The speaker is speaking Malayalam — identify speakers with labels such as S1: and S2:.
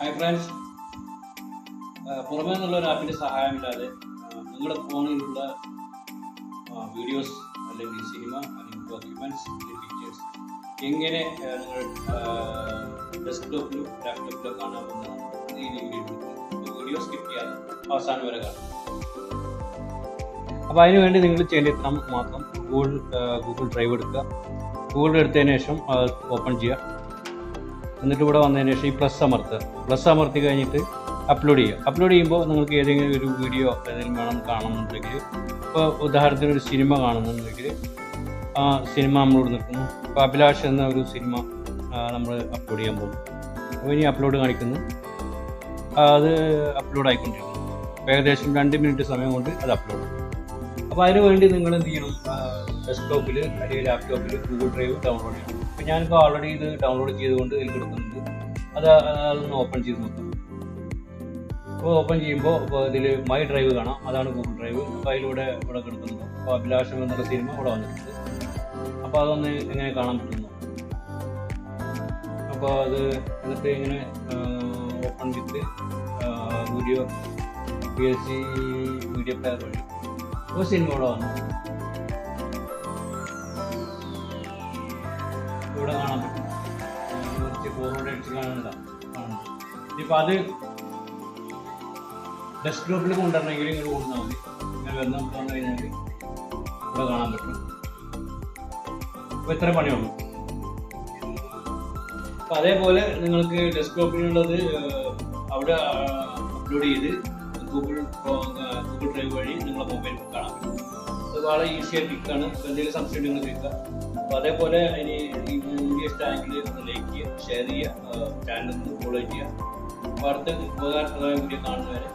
S1: ഹായ് ഫ്രണ്ട്സ്, പുറമേ നിന്നുള്ള ഒരു ആപ്പിൻ്റെ സഹായമില്ലാതെ നിങ്ങളുടെ ഫോണിലുള്ള വീഡിയോസ് അല്ലെങ്കിൽ സിനിമ അല്ലെങ്കിൽ ഡോക്യുമെൻറ്റ്സ് അല്ലെങ്കിൽ പിക്ചേഴ്സ് എങ്ങനെ നിങ്ങൾ ഡെസ്ക്ടോപ്പിലും ലാപ്ടോപ്പിലും കാണാമെന്നാണ് ഈ വീഡിയോ സ്കിപ്പ് ചെയ്യാതെ അവസാനം വരെ കാണാം. അപ്പോൾ അതിനുവേണ്ടി നിങ്ങൾ ചെയ്യേണ്ട ഇത്ര മാത്രം ഗൂഗിൾ ഡ്രൈവ് എടുക്കുക. ഗൂഗിൾ എടുത്തതിന് ശേഷം ഓപ്പൺ ചെയ്യുക. എന്നിട്ട് ഇവിടെ വന്നതിന് ശേഷം ഈ പ്ലസ് അമർത്തി കഴിഞ്ഞിട്ട് അപ്ലോഡ് ചെയ്യുമ്പോൾ നിങ്ങൾക്ക് ഏതെങ്കിലും ഒരു വീഡിയോ ഏതെങ്കിലും കാണുന്നുണ്ടെങ്കിൽ, ഇപ്പോൾ ഉദാഹരണത്തിന് ഒരു സിനിമ കാണുന്നുണ്ടെങ്കിൽ ആ സിനിമ നമ്മളോട് നിൽക്കുന്നു. ഇപ്പോൾ അഭിലാഷ് എന്ന ഒരു സിനിമ നമ്മൾ അപ്ലോഡ് ചെയ്യാൻ പോകുന്നു. അപ്പോൾ ഇനി അപ്ലോഡ് കാണിക്കുന്നു, അത് അപ്ലോഡ് ആയിക്കൊണ്ടിരിക്കുന്നു. ഏകദേശം 2 മിനിറ്റ് സമയം കൊണ്ട് അത് അപ്ലോഡ് ആകും. അപ്പോൾ അതിന് വേണ്ടി നിങ്ങൾ എന്ത് ചെയ്യണം, ഡെസ്ക്ടോപ്പിൽ അല്ലെങ്കിൽ ലാപ്ടോപ്പിൽ ഗൂഗിൾ ഡ്രൈവ് ഡൗൺലോഡ് ചെയ്യണം. അപ്പോൾ ഞാനിപ്പോൾ ഓൾറെഡി ഇത് ഡൗൺലോഡ് ചെയ്തുകൊണ്ട് ഇതിൽ കിടക്കുന്നുണ്ട്. അതൊന്ന് ഓപ്പൺ ചെയ്ത് നോക്കാം. അപ്പോൾ ഓപ്പൺ ചെയ്യുമ്പോൾ ഇതിൽ മൈ ഡ്രൈവ് കാണാം, അതാണ് ഗൂഗിൾ ഡ്രൈവ്. അപ്പോൾ അതിലൂടെ ഇവിടെ കിടക്കുന്നത്. അപ്പോൾ അഭിലാഷം എന്നുള്ള സിനിമ ഇവിടെ വന്നിട്ടുണ്ട്. അപ്പോൾ അതൊന്ന് എങ്ങനെ കാണാൻ പറ്റുന്നു. അപ്പോൾ അത് എന്നിട്ട് ഇങ്ങനെ ഓപ്പൺ വിത്ത് വീഡിയോ PLC മീഡിയ പ്ലെയർ വഴി ഒരു സിനിമ ഇവിടെ വന്നു. ഇവിടെ കാണാൻ പറ്റും. കുറച്ച് ഫോർവേഡ് അടിച്ച് കാണുന്നത്. ഇനിയിപ്പോൾ അത് ഡെസ്ക്ടോപ്പിൽ കൊണ്ടുവരണമെങ്കിൽ നിങ്ങൾ കൊണ്ടുവന്നാൽ മതി. ഇങ്ങനെ വന്ന് വന്നു കഴിഞ്ഞാൽ ഇവിടെ കാണാൻ പറ്റും. അപ്പോൾ ഇത്ര പണിയുള്ളൂ. അപ്പോൾ അതേപോലെ നിങ്ങൾക്ക് ഡെസ്ക്ടോപ്പിലുള്ളത് അവിടെ അപ്ലോഡ് ചെയ്ത് ഗൂഗിൾ ഡ്രൈവ് വഴി നിങ്ങളുടെ മൊബൈൽ കാണാൻ പറ്റും. അത് വളരെ ഈസി ആയിട്ട് ക്ലിക്കാണ്. എന്തെങ്കിലും സംശയം നിങ്ങൾ ക്ലിക്കുക. അപ്പോൾ അതേപോലെ അതിന് ഈ വീഡിയോ ഇഷ്ടമെങ്കിൽ ഒന്ന് ലൈക്ക് ചെയ്യുക, ഷെയർ ചെയ്യുക, ചാനൽ ഒന്ന് ഫോളോ ചെയ്യുക. അപ്പോൾ അടുത്ത ഉപകാരപ്രദമായ വീഡിയോ കാണുന്നവരെ